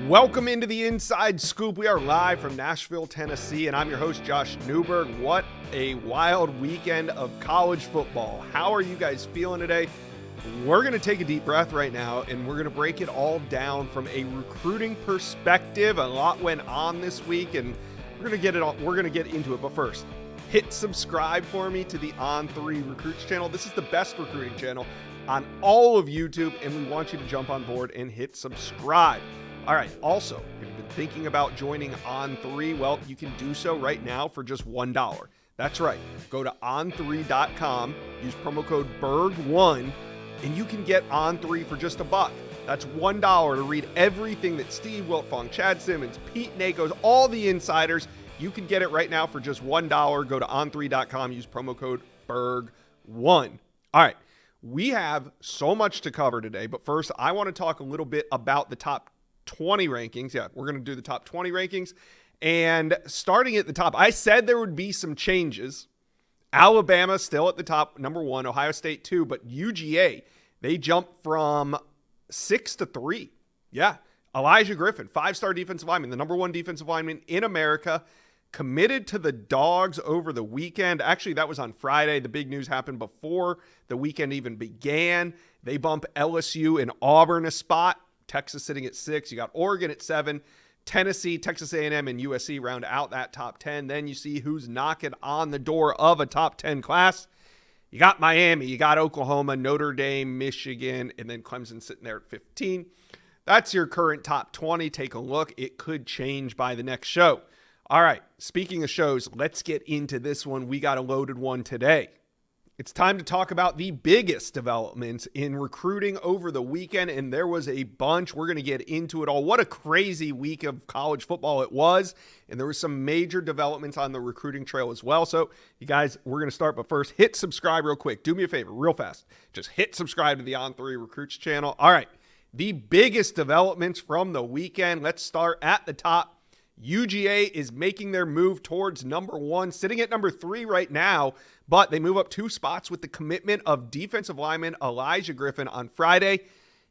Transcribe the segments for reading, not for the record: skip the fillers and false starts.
Welcome into the Inside Scoop. We are live from Nashville, Tennessee, and I'm your host, Josh Newberg. What a wild weekend of college football. How are you guys feeling today? We're going to take a deep breath right now, and we're going to break it all down from a recruiting perspective. A lot went on this week, and we're going to get into it. But first, hit subscribe for me to the On3 Recruits channel. This is the best recruiting channel on all of YouTube, and we want you to jump on board and hit subscribe. All right, also, if you've been thinking about joining On3, well, you can do so right now for just $1. That's right. Go to on3.com, use promo code BERG1, and you can get On3 for just $1. That's $1 to read everything that Steve Wiltfong, Chad Simmons, Pete Nakos, all the insiders. You can get it right now for just $1. Go to on3.com, use promo code BERG1. All right, we have so much to cover today, but first, I want to talk a little bit about the top 20 rankings. Yeah, we're going to do the top 20 rankings. And starting at the top, I said there would be some changes. Alabama still at the top, number 1, Ohio State 2, but UGA, they jumped from 6 to 3. Yeah, Elijah Griffin, 5-star defensive lineman, the number 1 defensive lineman in America, committed to the Dogs over the weekend. Actually, that was on Friday. The big news happened before the weekend even began. They bump LSU and Auburn a spot. Texas sitting at 6. You got Oregon at 7. Tennessee, Texas A&M, and USC round out that top 10. Then you see who's knocking on the door of a top 10 class. You got Miami, you got Oklahoma, Notre Dame, Michigan, and then Clemson sitting there at 15. That's your current top 20. Take a look. It could change by the next show. All right, speaking of shows, let's get into this one. We got a loaded one today. It's time to talk about the biggest developments in recruiting over the weekend, and there was a bunch. We're going to get into it all. What a crazy week of college football it was, and there were some major developments on the recruiting trail as well. So, you guys, we're going to start, but first, hit subscribe real quick. Do me a favor, real fast. Just hit subscribe to the On3 Recruits channel. All right, the biggest developments from the weekend. Let's start at the top. UGA is making their move towards number 1, sitting at number 3 right now, but they move up 2 spots with the commitment of defensive lineman Elijah Griffin on Friday.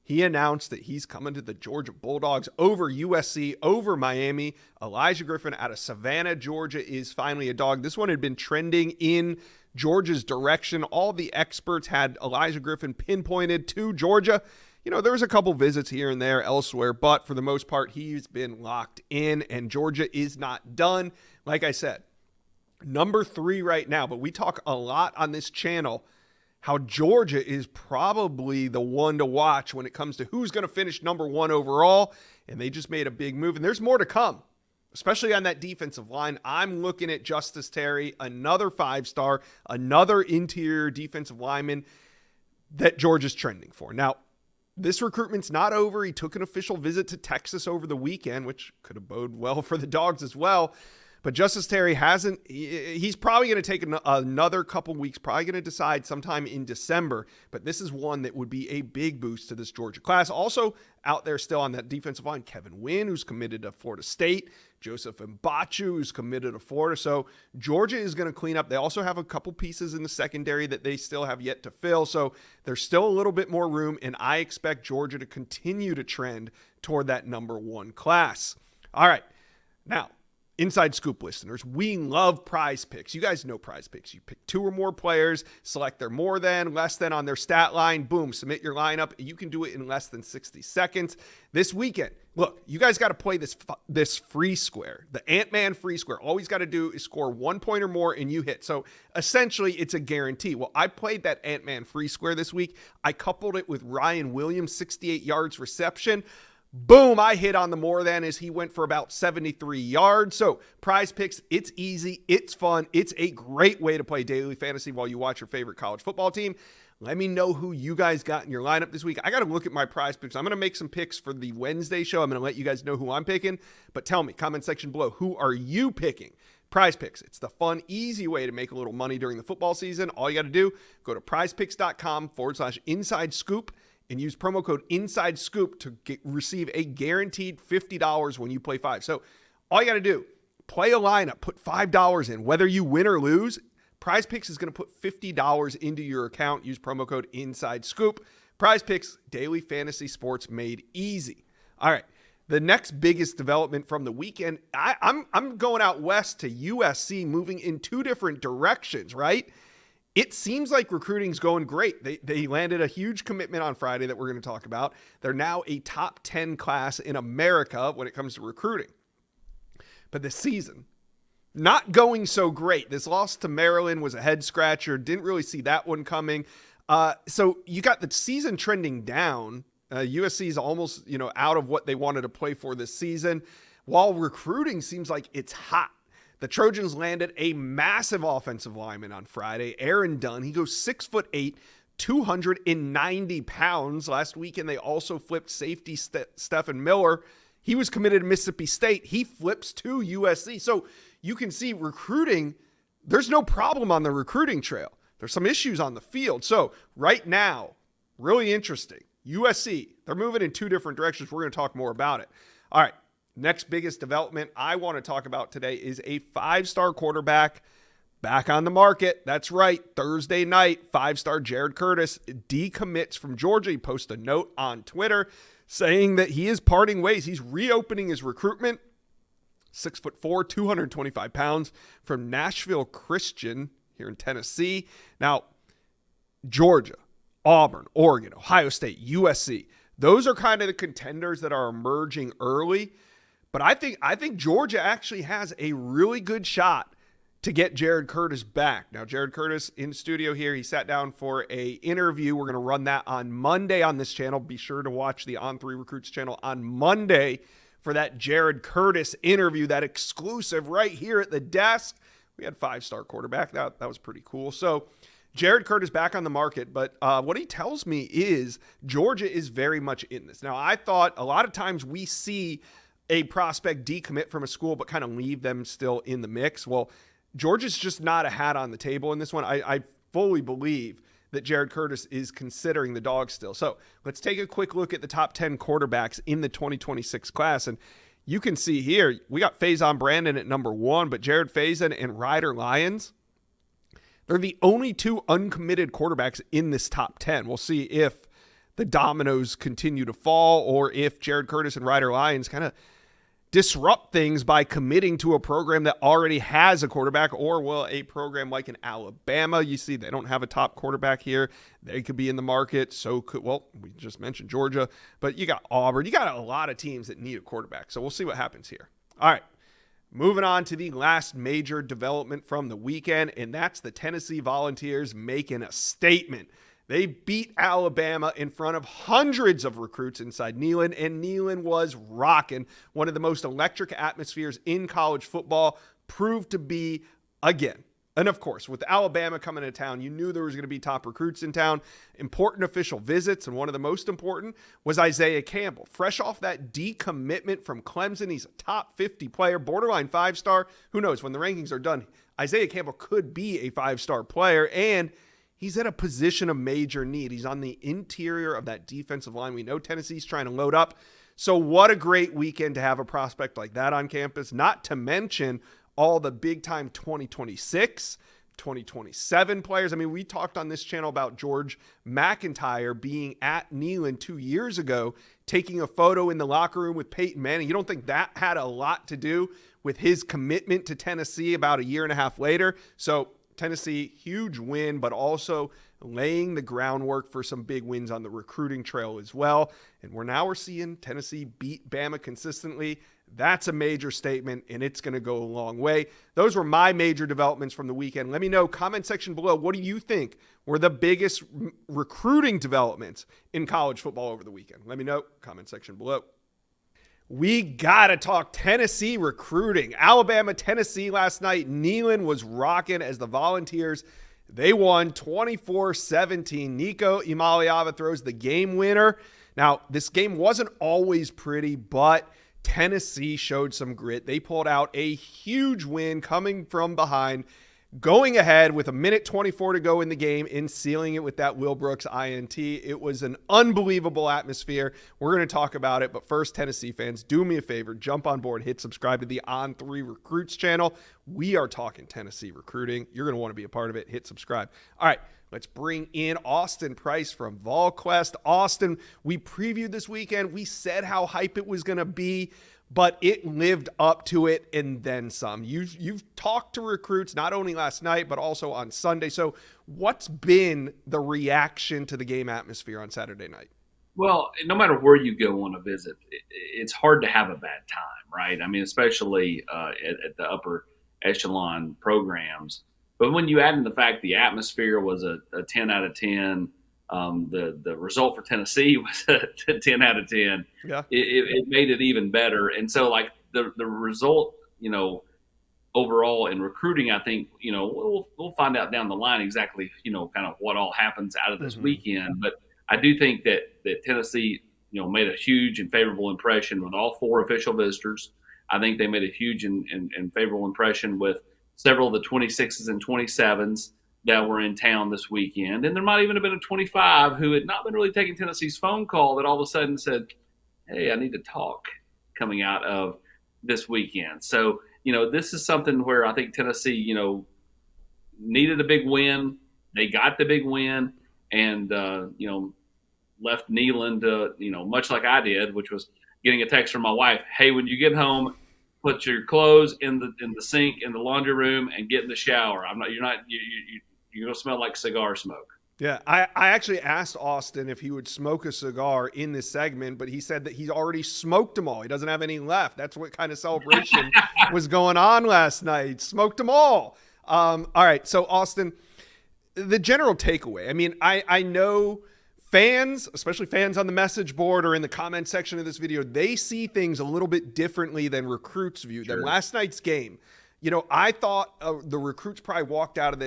He announced that he's coming to the Georgia Bulldogs over USC, over Miami. Elijah Griffin out of Savannah, Georgia is finally a dog. This one had been trending in Georgia's direction. All the experts had Elijah Griffin pinpointed to Georgia. You know, there was a couple visits here and there elsewhere, but for the most part, he's been locked in, and Georgia is not done. Like I said, number 3 right now, but we talk a lot on this channel how Georgia is probably the one to watch when it comes to who's going to finish number 1 overall, and they just made a big move, and there's more to come, especially on that defensive line. I'm looking at Justice Terry, another 5-star, another interior defensive lineman that Georgia's trending for. Now, this recruitment's not over. He took an official visit to Texas over the weekend, which could have boded well for the Dogs as well. But Justice Terry he's probably going to take another couple weeks, probably going to decide sometime in December. But this is one that would be a big boost to this Georgia class. Also out there still on that defensive line, Kevin Wynn, who's committed to Florida State, Joseph Mbachu, who's committed to Florida. So Georgia is going to clean up. They also have a couple pieces in the secondary that they still have yet to fill. So there's still a little bit more room, and I expect Georgia to continue to trend toward that number 1 class. All right, now, Inside Scoop listeners, we love PrizePicks. You guys know PrizePicks. You pick 2 or more players, select their more than, less than on their stat line, boom, submit your lineup. You can do it in less than 60 seconds. This weekend, look, you guys got to play this free square, the Ant-Man free square. All he's got to do is score 1 point or more and you hit. So essentially, it's a guarantee. Well, I played that Ant-Man free square this week. I coupled it with Ryan Williams, 68 yards reception. Boom, I hit on the more than as he went for about 73 yards. So PrizePicks, it's easy, it's fun, it's a great way to play daily fantasy while you watch your favorite college football team. Let me know who you guys got in your lineup this week. I got to look at my PrizePicks. I'm going to make some picks for the Wednesday show. I'm going to let you guys know who I'm picking. But tell me, comment section below, who are you picking? PrizePicks. It's the fun, easy way to make a little money during the football season. All you got to do, go to prizepicks.com/inside scoop. And use promo code Inside Scoop to receive a guaranteed $50 when you play 5. So all you got to do, play a lineup, put $5 in. Whether you win or lose, PrizePicks is going to put $50 into your account. Use promo code Inside Scoop. PrizePicks, daily fantasy sports made easy. All right, The next biggest development from the weekend, I'm going out west to USC, moving in two different directions, right? It seems like recruiting's going great. They landed a huge commitment on Friday that we're going to talk about. They're now a top 10 class in America when it comes to recruiting. But the season, not going so great. This loss to Maryland was a head scratcher. Didn't really see that one coming. So you got the season trending down. USC is almost, out of what they wanted to play for this season, while recruiting seems like it's hot. The Trojans landed a massive offensive lineman on Friday, Aaron Dunn. He goes 6'8", 290 pounds. Last weekend, they also flipped safety Stephen Miller. He was committed to Mississippi State. He flips to USC. So you can see recruiting, there's no problem on the recruiting trail. There's some issues on the field. So right now, really interesting. USC, they're moving in two different directions. We're going to talk more about it. All right, next biggest development I want to talk about today is a 5-star quarterback back on the market. That's right, Thursday night, 5-star Jared Curtis decommits from Georgia. He posted a note on Twitter saying that he is parting ways. He's reopening his recruitment. 6'4", 225 pounds from Nashville Christian here in Tennessee. Now, Georgia, Auburn, Oregon, Ohio State, USC. Those are kind of the contenders that are emerging early. But I think Georgia actually has a really good shot to get Jared Curtis back. Now, Jared Curtis in studio here. He sat down for a interview. We're going to run that on Monday on this channel. Be sure to watch the On3 Recruits channel on Monday for that Jared Curtis interview, that exclusive right here at the desk. We had 5-star quarterback. That was pretty cool. So Jared Curtis back on the market, but what he tells me is Georgia is very much in this. Now, I thought a lot of times we see a prospect decommit from a school but kind of leave them still in the mix. Well, Georgia's just not a hat on the table in this one. I fully believe that Jared Curtis is considering the dog still. So let's take a quick look at the top 10 quarterbacks in the 2026 class. And you can see here, we got Faison Brandon at number 1, but Jared Faison and Ryder Lyons, they're the only two uncommitted quarterbacks in this top 10. We'll see if the dominoes continue to fall or if Jared Curtis and Ryder Lyons kind of disrupt things by committing to a program that already has a quarterback, or will a program like in Alabama, you see they don't have a top quarterback here. They could be in the market. We just mentioned Georgia, but you got Auburn. You got a lot of teams that need a quarterback. So we'll see what happens here. All right. Moving on to the last major development from the weekend, and that's the Tennessee Volunteers making a statement. They beat Alabama in front of hundreds of recruits inside Neyland, and Neyland was rocking. One of the most electric atmospheres in college football, proved to be again. And of course, with Alabama coming to town, you knew there was going to be top recruits in town. Important official visits, and one of the most important was Isaiah Campbell. Fresh off that decommitment from Clemson, he's a top 50 player, borderline 5-star. Who knows, when the rankings are done, Isaiah Campbell could be a 5-star player, and he's at a position of major need. He's on the interior of that defensive line. We know Tennessee's trying to load up. So what a great weekend to have a prospect like that on campus, not to mention all the big-time 2026, 2027 players. I mean, we talked on this channel about George McIntyre being at Neyland 2 years ago, taking a photo in the locker room with Peyton Manning. You don't think that had a lot to do with his commitment to Tennessee about a year and a half later? So Tennessee, huge win, but also laying the groundwork for some big wins on the recruiting trail as well. And we're seeing Tennessee beat Bama consistently. That's a major statement, and it's going to go a long way. Those were my major developments from the weekend. Let me know, comment section below, what do you think were the biggest recruiting developments in college football over the weekend? Let me know, comment section below. We got to talk Tennessee recruiting. Alabama, Tennessee last night. Neyland was rocking as the Volunteers, they won 24-17. Nico Imaliava throws the game winner. Now, this game wasn't always pretty, but Tennessee showed some grit. They pulled out a huge win coming from behind, going ahead with 1:24 to go in the game and sealing it with that Will Brooks INT. It was an unbelievable atmosphere. We're going to talk about it, but first, Tennessee fans, do me a favor, jump on board, hit subscribe to the On3 Recruits channel. We are talking Tennessee recruiting. You're going to want to be a part of it. Hit subscribe. All right, Let's bring in Austin Price from Volquest. Austin, we previewed this weekend. We said how hype it was going to be, but it lived up to it and then some. You've talked to recruits not only last night, but also on Sunday. So what's been the reaction to the game atmosphere on Saturday night? Well, no matter where you go on a visit, it's hard to have a bad time, right? I mean, especially at the upper echelon programs. But when you add in the fact the atmosphere was a 10 out of 10, the result for Tennessee was a 10 out of 10. Yeah. It made it even better. And so, like, the result, overall in recruiting, I think, we'll find out down the line exactly, kind of what all happens out of this weekend. But I do think that Tennessee, made a huge and favorable impression with all 4 official visitors. I think they made a huge and favorable impression with several of the 26s and 27s that were in town this weekend. And there might even have been a 25 who had not been really taking Tennessee's phone call that all of a sudden said, hey, I need to talk coming out of this weekend. So, this is something where I think Tennessee, needed a big win. They got the big win and, left Neyland, much like I did, which was getting a text from my wife. Hey, when you get home, put your clothes in the sink in the laundry room and get in the shower. You're gonna smell like cigar smoke. Yeah, I actually asked Austin if he would smoke a cigar in this segment, but he said that he's already smoked them all. He doesn't have any left. That's what kind of celebration was going on last night. Smoked them all. All right, so Austin, the general takeaway. I mean, I know fans, especially fans on the message board or in the comment section of this video, they see things a little bit differently than recruits view them. Last night's game, I thought the recruits probably walked out of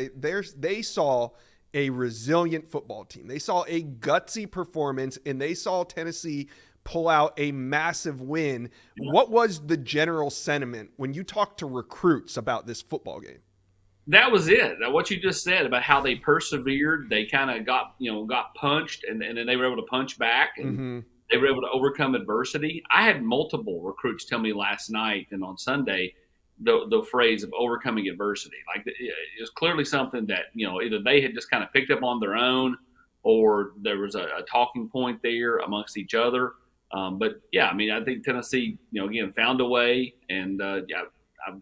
they saw a resilient football team. They saw a gutsy performance, and they saw Tennessee pull out a massive win. Yeah. What was the general sentiment when you talked to recruits about this football game? That was it. What you just said about how they persevered, they kind of got punched, and then they were able to punch back, and they were able to overcome adversity. I had multiple recruits tell me last night and on Sunday the phrase of overcoming adversity. Like, it was clearly something that either they had just kind of picked up on their own, or there was a talking point there amongst each other. But yeah, I mean, I think Tennessee, again, found a way, and I've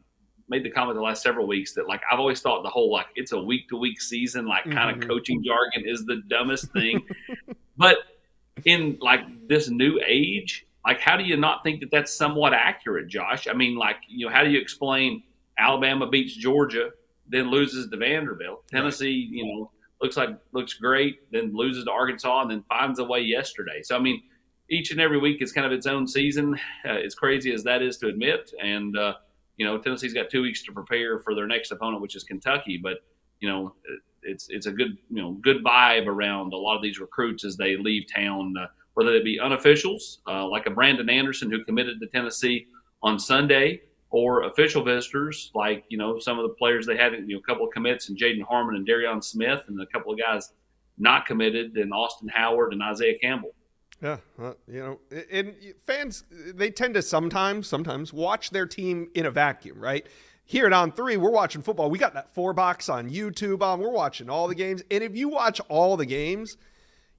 made the comment the last several weeks that, like, I've always thought the whole, like, it's a week-to-week season, like, kind of coaching jargon is the dumbest thing. But in, like, this new age, like, how do you not think that that's somewhat accurate, Josh? I mean, like, how do you explain Alabama beats Georgia, then loses to Vanderbilt? Tennessee, looks great, then loses to Arkansas, and then finds a way yesterday. So, I mean, each and every week is kind of its own season, as crazy as that is to admit. And, Tennessee's got 2 weeks to prepare for their next opponent, which is Kentucky. But, it's a good, good vibe around a lot of these recruits as they leave town, whether they be unofficials, like a Brandon Anderson who committed to Tennessee on Sunday, or official visitors like, some of the players they had, a couple of commits, and Jaden Harmon and Darion Smith, and a couple of guys not committed, and Austin Howard and Isaiah Campbell. Yeah, and fans, they tend to sometimes watch their team in a vacuum, right? Here at On 3, we're watching football. We got that 4 box on YouTube on. We're watching all the games. And if you watch all the games,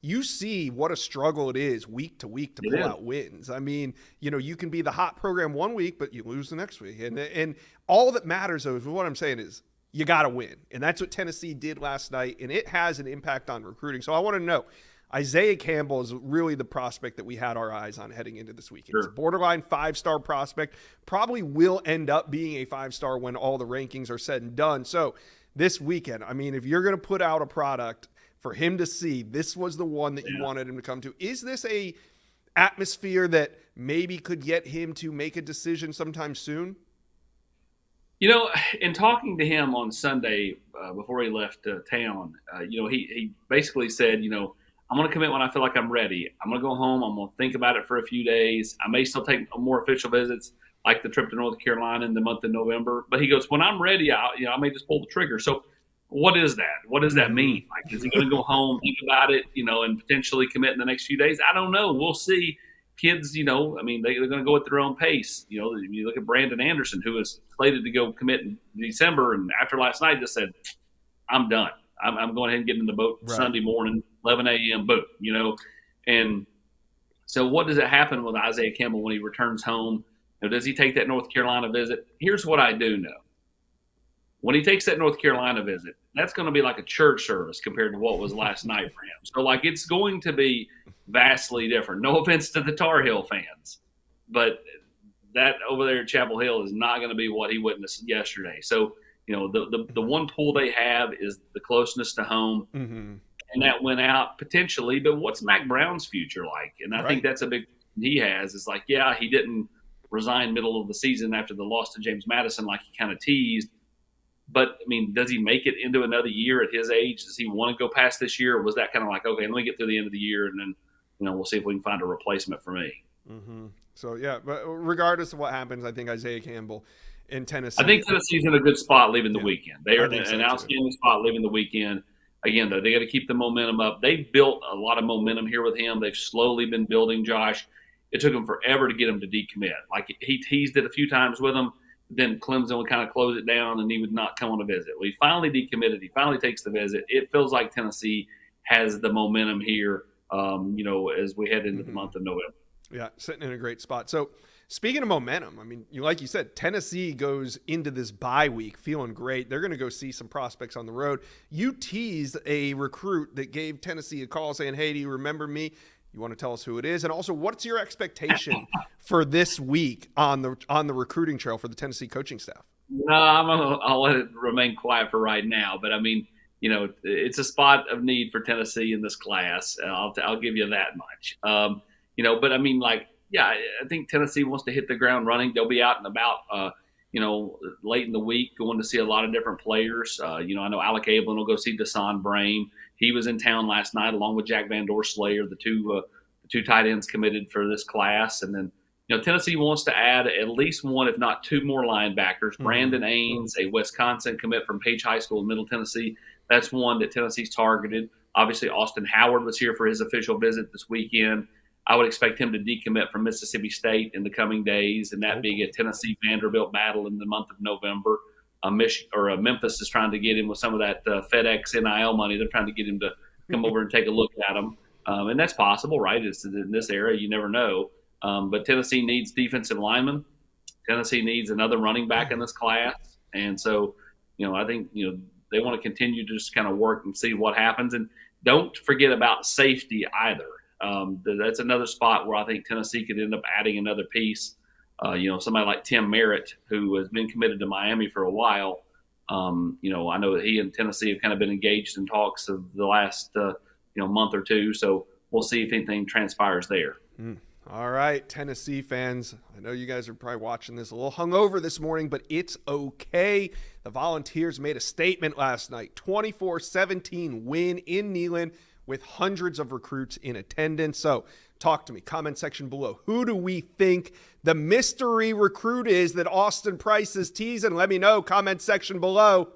you see what a struggle it is week to week to pull out wins. I mean, you can be the hot program one week, but you lose the next week. And all that matters, though, is what I'm saying is you got to win. And that's what Tennessee did last night, and it has an impact on recruiting. So I want to know, Isaiah Campbell is really the prospect that we had our eyes on heading into this weekend. It's a borderline 5-star prospect, probably will end up being a 5-star when all the rankings are said and done. So this weekend, I mean, if you're going to put out a product for him to see, this was the one that you wanted him to come to. Is this a atmosphere that maybe could get him to make a decision sometime soon? In talking to him on Sunday before he left town, he basically said, I'm going to commit when I feel like I'm ready. I'm going to go home. I'm going to think about it for a few days. I may still take more official visits, like the trip to North Carolina in the month of November. But he goes, when I'm ready, I may just pull the trigger. So what is that? What does that mean? Like, is he going to go home, think about it, and potentially commit in the next few days? I don't know. We'll see. Kids, they're going to go at their own pace. You look at Brandon Anderson, who was slated to go commit in December, and after last night just said, I'm done. I'm going ahead and getting in the boat Right. Sunday morning, 11 a.m. Boom, and so what does it happen with Isaiah Campbell when he returns home? Does he take that North Carolina visit? Here's what I do know. When he takes that North Carolina visit, that's going to be like a church service compared to what was last night for him. So, like, it's going to be vastly different. No offense to the Tar Heel fans, but that over there at Chapel Hill is not going to be what he witnessed yesterday. So, the one pull they have is the closeness to home. Mm-hmm. And that went out potentially, but what's Mac Brown's future like? And I think that's a big he has. It's like, yeah, he didn't resign middle of the season after the loss to James Madison like he kind of teased. But, I mean, does he make it into another year at his age? Does he want to go past this year? Or was that kind of like, okay, let me get through the end of the year and then, we'll see if we can find a replacement for me. Mm-hmm. So, yeah, but regardless of what happens, I think Isaiah Campbell in Tennessee. I think Tennessee's in a good spot leaving the weekend. They are in an so outstanding spot leaving the weekend. Again, though, they got to keep the momentum up. They've built a lot of momentum here with him. They've slowly been building Josh. It took him forever to get him to decommit. Like, he teased it a few times with him. Then Clemson would kind of close it down, and he would not come on a visit. Well, he finally decommitted. He finally takes the visit. It feels like Tennessee has the momentum here, as we head into the month of November. Yeah, sitting in a great spot. So, speaking of momentum, I mean, like you said, Tennessee goes into this bye week feeling great. They're going to go see some prospects on the road. You teased a recruit that gave Tennessee a call saying, hey, do you remember me? You want to tell us who it is? And also, what's your expectation for this week on the recruiting trail for the Tennessee coaching staff? No, I'll let it remain quiet for right now. But, I mean, it's a spot of need for Tennessee in this class. I'll give you that much. But, I mean, like, yeah, I think Tennessee wants to hit the ground running. They'll be out and about, late in the week going to see a lot of different players. I know Alec Ablin will go see Desan Brain. He was in town last night along with Jack Van Doorslayer, the two tight ends committed for this class. And then, Tennessee wants to add at least one, if not two more linebackers. Mm-hmm. Brandon Ains, a Wisconsin commit from Page High School in Middle Tennessee. That's one that Tennessee's targeted. Obviously, Austin Howard was here for his official visit this weekend. I would expect him to decommit from Mississippi State in the coming days, and that being a Tennessee-Vanderbilt battle in the month of November. Memphis is trying to get him with some of that FedEx NIL money. They're trying to get him to come over and take a look at him. And that's possible, right? It's in this era. You never know. But Tennessee needs defensive linemen. Tennessee needs another running back in this class. And so, I think, they want to continue to just kind of work and see what happens. And don't forget about safety either. That's another spot where I think Tennessee could end up adding another piece. Somebody like Tim Merritt, who has been committed to Miami for a while. I know that he and Tennessee have kind of been engaged in talks of the last, month or two. So we'll see if anything transpires there. All right, Tennessee fans, I know you guys are probably watching this a little hungover this morning, but it's okay. The Volunteers made a statement last night, 24-17 win in Neyland with hundreds of recruits in attendance. So talk to me, comment section below. Who do we think the mystery recruit is that Austin Price is teasing? Let me know, comment section below.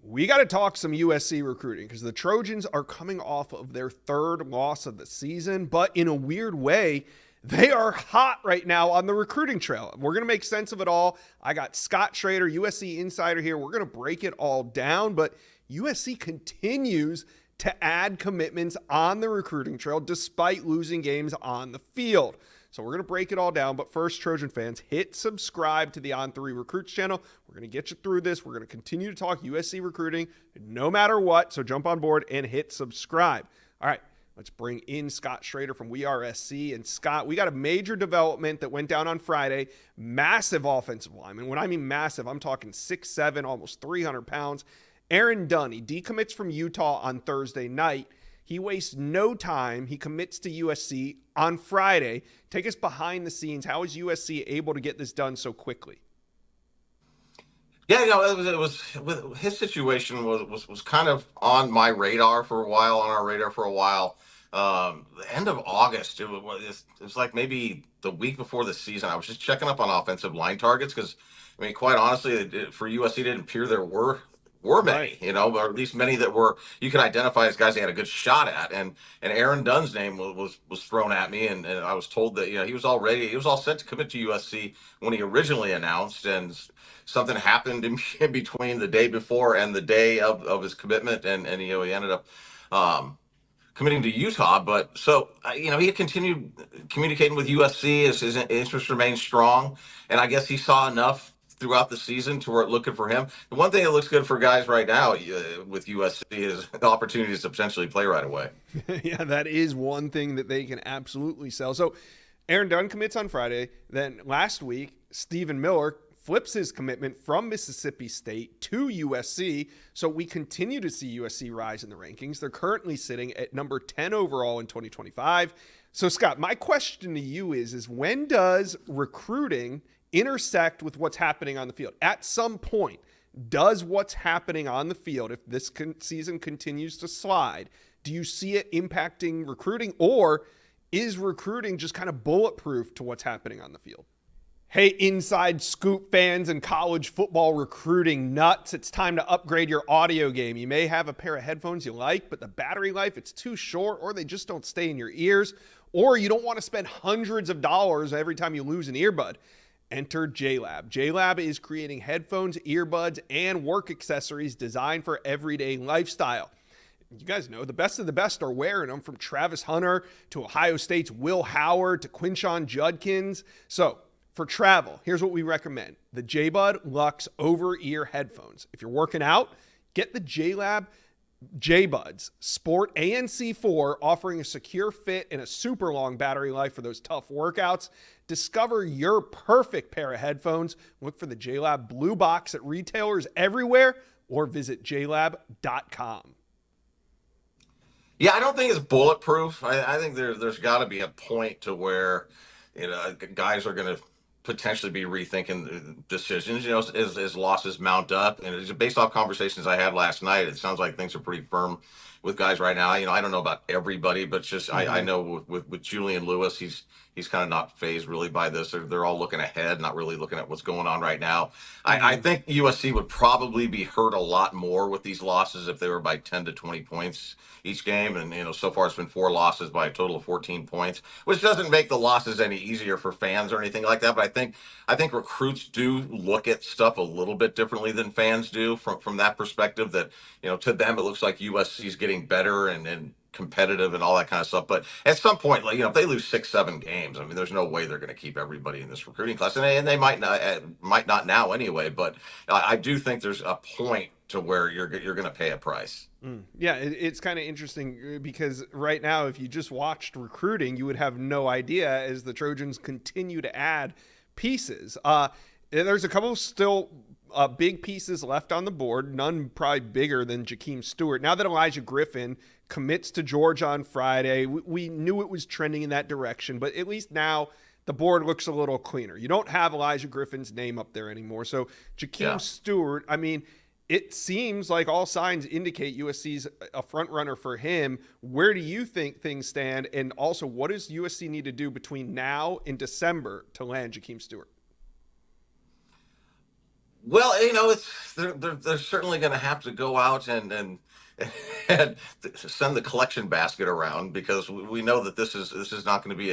We got to talk some USC recruiting because the Trojans are coming off of their third loss of the season, but in a weird way, they are hot right now on the recruiting trail. We're going to make sense of it all. I got Scott Schrader, USC Insider here. We're going to break it all down, but USC continues to add commitments on the recruiting trail despite losing games on the field. So we're going to break it all down. But first, Trojan fans, hit subscribe to the On3 Recruits channel. We're going to get you through this. We're going to continue to talk USC recruiting no matter what. So jump on board and hit subscribe. All right, let's bring in Scott Schrader from We Are SC. And Scott, we got a major development that went down on Friday. Massive offensive lineman. When I mean massive, I'm talking 6'7", almost 300 pounds. Aaron Dunn, he decommits from Utah on Thursday night. He wastes no time. He commits to USC on Friday. Take us behind the scenes. How is USC able to get this done so quickly? Yeah, it was his situation was kind of on my radar for a while, on our radar for a while. The end of August, it was like maybe the week before the season. I was just checking up on offensive line targets because, I mean, quite honestly, for USC, it didn't appear there were were Right. many, or at least many that were you could identify as guys they had a good shot at. And Aaron Dunn's name was thrown at me, and I was told that he was all set to commit to USC when he originally announced, and something happened in between the day before and the day of his commitment, and he ended up. Committing to Utah, but so he had continued communicating with USC as his interest remained strong, and I guess he saw enough throughout the season to where it looking for him. The one thing that looks good for guys right now with USC is the opportunities to potentially play right away. Yeah, that is one thing that they can absolutely sell. So Aaron Dunn commits on Friday. Then last week, Stephen Miller flips his commitment from Mississippi State to USC. So we continue to see USC rise in the rankings. They're currently sitting at number 10 overall in 2025. So Scott, my question to you is when does recruiting intersect with what's happening on the field? At some point, does what's happening on the field, if this season continues to slide, do you see it impacting recruiting, or is recruiting just kind of bulletproof to what's happening on the field? Hey, Inside Scoop fans and college football recruiting nuts, it's time to upgrade your audio game. You may have a pair of headphones you like, but the battery life, it's too short, or they just don't stay in your ears, or you don't want to spend hundreds of dollars every time you lose an earbud. Enter JLab. JLab is creating headphones, earbuds, and work accessories designed for everyday lifestyle. You guys know the best of the best are wearing them, from Travis Hunter to Ohio State's Will Howard to Quinshon Judkins. So for travel, here's what we recommend. The JBud Luxe over-ear headphones. If you're working out, get the JLab JBuds Sport ANC4, offering a secure fit and a super long battery life for those tough workouts. Discover your perfect pair of headphones. Look for the JLab Blue Box at retailers everywhere, or visit jlab.com. Yeah, I don't think it's bulletproof. I think there's got to be a point to where guys are going to potentially be rethinking decisions, as losses mount up. And it's based off conversations I had last night. It sounds like things are pretty firm with guys right now. I don't know about everybody, but just I know with Julian Lewis, he's kind of not phased really by this. They're all looking ahead, not really looking at what's going on right now. I think USC would probably be hurt a lot more with these losses if they were by 10 to 20 points each game. And, so far it's been 4 losses by a total of 14 points, which doesn't make the losses any easier for fans or anything like that. But I think recruits do look at stuff a little bit differently than fans do from that perspective, that, to them, it looks like USC is getting better and competitive and all that kind of stuff. But at some point, if they lose 6-7 games, there's no way they're going to keep everybody in this recruiting class, and they might not now anyway. But I do think there's a point to where you're going to pay a price. Yeah, it's kind of interesting because right now, if you just watched recruiting, you would have no idea as the Trojans continue to add pieces. There's a couple still big pieces left on the board, none probably bigger than Jakeem Stewart. Now that Elijah Griffin commits to Georgia on Friday, we knew it was trending in that direction, but at least now the board looks a little cleaner. You don't have Elijah Griffin's name up there anymore. So Jakeem Stewart, it seems like all signs indicate USC's a front runner for him. Where do you think things stand? And also, what does USC need to do between now and December to land Jakeem Stewart? Well, they're certainly going to have to go out and send the collection basket around, because we know that this is not going to be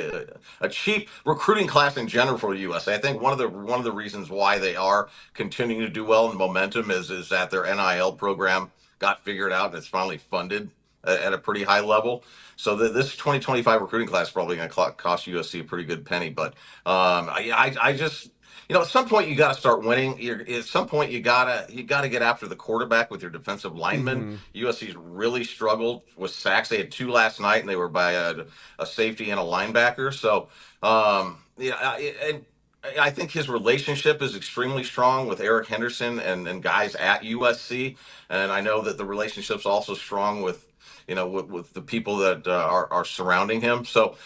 a cheap recruiting class in general for USA. I think one of the reasons why they are continuing to do well in momentum is that their NIL program got figured out and it's finally funded at a pretty high level. So this 2025 recruiting class is probably going to cost USC a pretty good penny. But I just. At some point you got to start winning. At some point you gotta get after the quarterback with your defensive linemen. USC's really struggled with sacks. They had 2 last night, and they were by a safety and a linebacker. So and I think his relationship is extremely strong with Eric Henderson and guys at USC. And I know that the relationship's also strong with with the people that are surrounding him. So.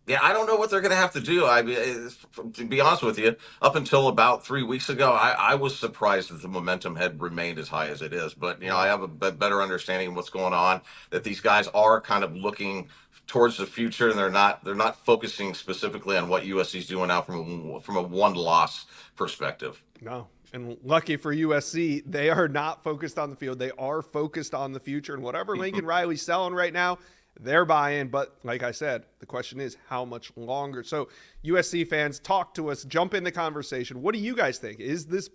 Yeah, I don't know what they're going to have to do. To be honest with you, up until about 3 weeks ago, I was surprised that the momentum had remained as high as it is. But I have a better understanding of what's going on. That these guys are kind of looking towards the future, and they're not focusing specifically on what USC is doing now from a one loss perspective. No. And lucky for USC, they are not focused on the field. They are focused on the future. And whatever Lincoln Riley's selling right now, they're buying. But like I said, the question is how much longer? So USC fans, talk to us. Jump in the conversation. What do you guys think? Is this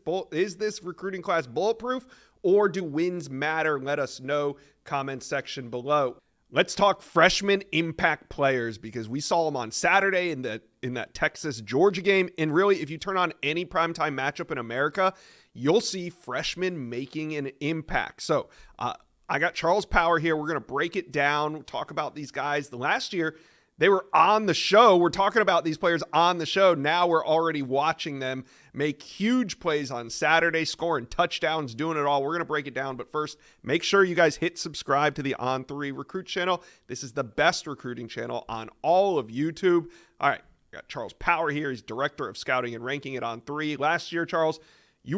recruiting class bulletproof, or do wins matter? Let us know. Comment section below. Let's talk freshman impact players, because we saw them on Saturday in that Texas-Georgia game. And really, if you turn on any primetime matchup in America, you'll see freshmen making an impact. So I got Charles Power here. We're going to break it down, talk about these guys. The last year, they were on the show. We're talking about these players on the show. Now we're already watching them make huge plays on Saturday, scoring touchdowns, doing it all. We're going to break it down. But first, make sure you guys hit subscribe to the On3 Recruit channel. This is the best recruiting channel on all of YouTube. All right, got Charles Power here. He's director of scouting and ranking at On3. Last year, Charles, you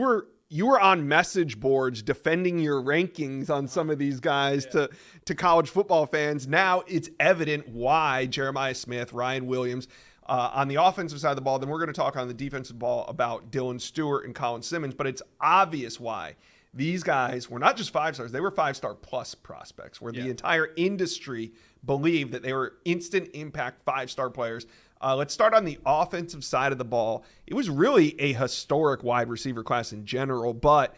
were on message boards defending your rankings on some of these guys to college football fans. Now it's evident why Jeremiah Smith, Ryan Williams, on the offensive side of the ball. Then we're going to talk on the defensive ball about Dylan Stewart and Colin Simmons. But it's obvious why these guys were not just 5-stars. They were 5-star plus prospects, where the entire industry believed that they were instant impact 5-star players. Let's start on the offensive side of the ball. It was really a historic wide receiver class in general, but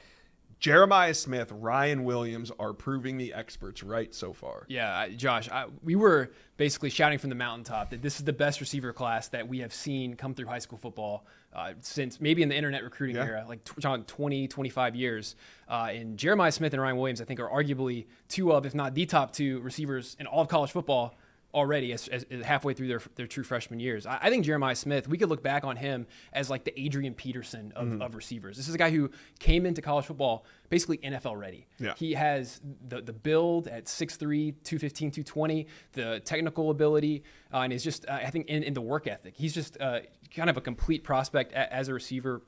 Jeremiah Smith, Ryan Williams are proving the experts right so far. Yeah, Josh, we were basically shouting from the mountaintop that this is the best receiver class that we have seen come through high school football since maybe in the internet recruiting era, like 20, 25 years. And Jeremiah Smith and Ryan Williams, I think, are arguably two of, if not the top two receivers in all of college football already as halfway through their true freshman years. I think Jeremiah Smith, we could look back on him as like the Adrian Peterson of receivers. This is a guy who came into college football basically NFL ready. Yeah. He has the build at 6'3", 215, 220, the technical ability, and is just, I think, in the work ethic. He's just kind of a complete prospect as a receiver.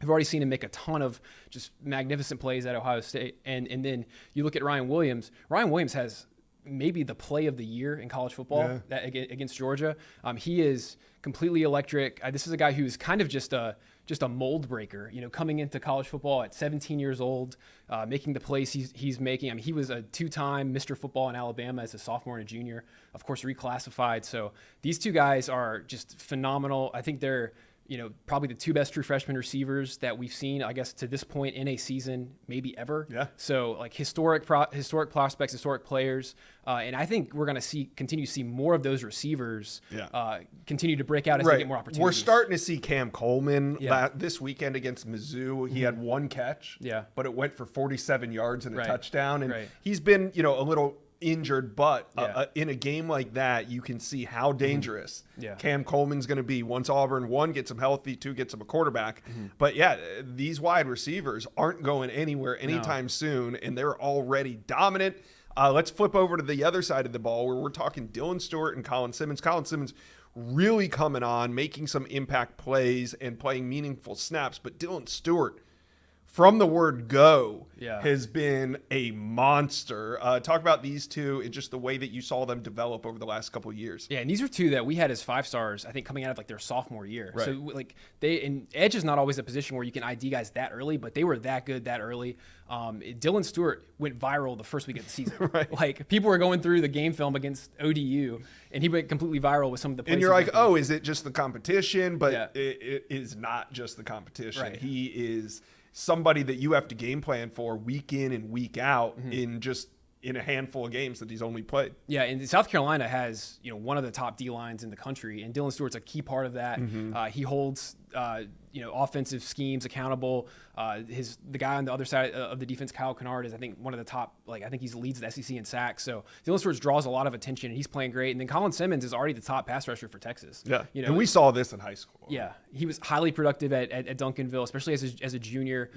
We've already seen him make a ton of just magnificent plays at Ohio State. And then you look at Ryan Williams. Ryan Williams has maybe the play of the year in college football against Georgia. He is completely electric. This is a guy who's kind of just a mold breaker, coming into college football at 17 years old, making the plays he's making. I mean, he was a 2-time Mr. Football in Alabama as a sophomore and a junior, of course, reclassified. So these two guys are just phenomenal. I think they're probably the two best true freshman receivers that we've seen, I guess, to this point in a season, maybe ever. Yeah. So like historic prospects, historic players. And I think we're going to continue to see more of those receivers continue to break out as they get more opportunities. We're starting to see Cam Coleman this weekend against Mizzou. He had one catch, but it went for 47 yards and a touchdown. And he's been, a little injured, but in a game like that, you can see how dangerous Cam Coleman's going to be once Auburn, 1, gets him healthy, 2, gets him a quarterback. But these wide receivers aren't going anywhere anytime soon, and they're already dominant. Let's flip over to the other side of the ball, where we're talking Dylan Stewart and Colin Simmons. Colin Simmons really coming on, making some impact plays and playing meaningful snaps, but Dylan Stewart, from the word go, has been a monster. Talk about these two and just the way that you saw them develop over the last couple of years. Yeah, and these are two that we had as 5-stars, I think, coming out of like their sophomore year. Right. So like and edge is not always a position where you can ID guys that early, but they were that good that early. Dylan Stewart went viral the first week of the season. Like people were going through the game film against ODU, and he went completely viral with some of the plays. And you're like, oh, is it just the competition? But it is not just the competition. Right. He is somebody that you have to game plan for week in and week out in a handful of games that he's only played. Yeah, and South Carolina has one of the top D lines in the country, and Dylan Stewart's a key part of that. He holds offensive schemes accountable. The guy on the other side of the defense, Kyle Kennard, is I think one of the top. I think he leads the SEC in sacks. So Dylan Stewart's draws a lot of attention, and he's playing great. And then Colin Simmons is already the top pass rusher for Texas. Yeah, and we saw this in high school. Yeah, he was highly productive at Duncanville, especially as a junior.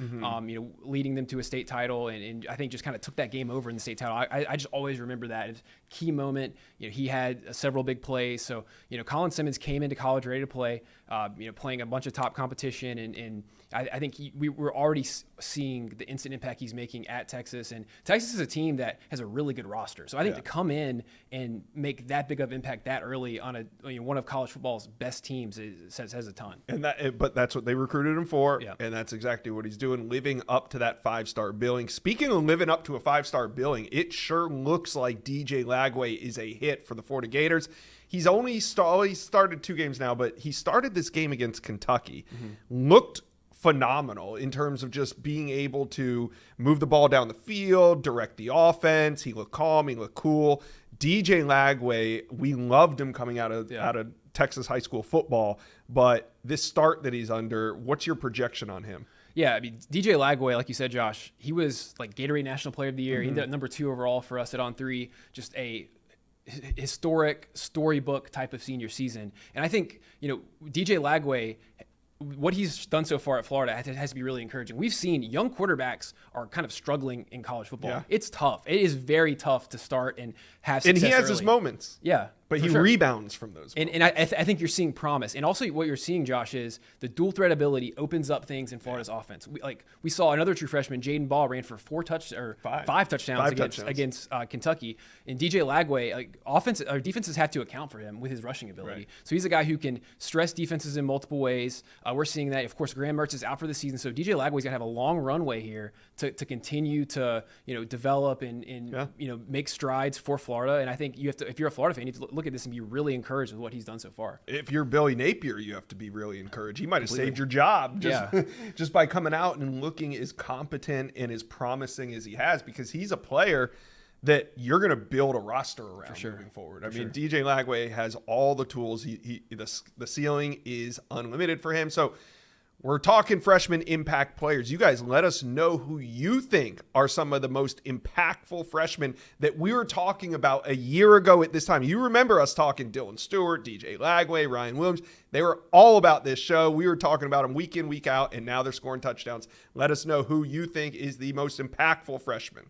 Leading them to a state title, and I think just kind of took that game over in the state title. I just always remember that as a key moment. He had several big plays. So Colin Simmons came into college ready to play. Playing a bunch of top competition, and I think we were already seeing the instant impact he's making at Texas. And Texas is a team that has a really good roster. So I think to come in and make that big of impact that early on one of college football's best teams says a ton. But that's what they recruited him for, and that's exactly what he's doing, living up to that 5-star billing. Speaking of living up to a 5-star billing, it sure looks like DJ Lagway is a hit for the Florida Gators. He's only started 2 games now, but he started this game against Kentucky. Looked phenomenal in terms of just being able to move the ball down the field, direct the offense. He looked calm. He looked cool. DJ Lagway, we loved him coming out of Texas high school football, but this start that he's under, what's your projection on him? Yeah, I mean, DJ Lagway, like you said, Josh, he was like Gatorade National Player of the Year. He ended up number 2 overall for us at On 3. Just a historic storybook type of senior season. And I think, DJ Lagway, what he's done so far at Florida has to be really encouraging. We've seen young quarterbacks are kind of struggling in college football. Yeah. It's tough. It is very tough to start and have success. And he has early. His moments. Yeah. But he rebounds from those moments. And I think you're seeing promise. And also what you're seeing, Josh, is the dual threat ability opens up things in Florida's offense. We saw another true freshman, Jaden Ball, ran for 5 touchdowns against Kentucky. And DJ Lagway, defenses have to account for him with his rushing ability. Right. So he's a guy who can stress defenses in multiple ways. We're seeing that. Of course, Graham Mertz is out for the season. So DJ Lagway's going to have a long runway here to continue to develop and make strides for Florida. And I think if you're a Florida fan, you have to look at this and be really encouraged with what he's done so far. If you're Billy Napier, you have to be really encouraged. He might have saved your job just by coming out and looking as competent and as promising as he has, because he's a player that you're going to build a roster around moving forward. I mean, DJ Lagway has all the tools. The ceiling is unlimited for him. So we're talking freshman impact players. You guys let us know who you think are some of the most impactful freshmen that we were talking about a year ago at this time. You remember us talking Dylan Stewart, DJ Lagway, Ryan Williams. They were all about this show. We were talking about them week in, week out, and now they're scoring touchdowns. Let us know who you think is the most impactful freshman.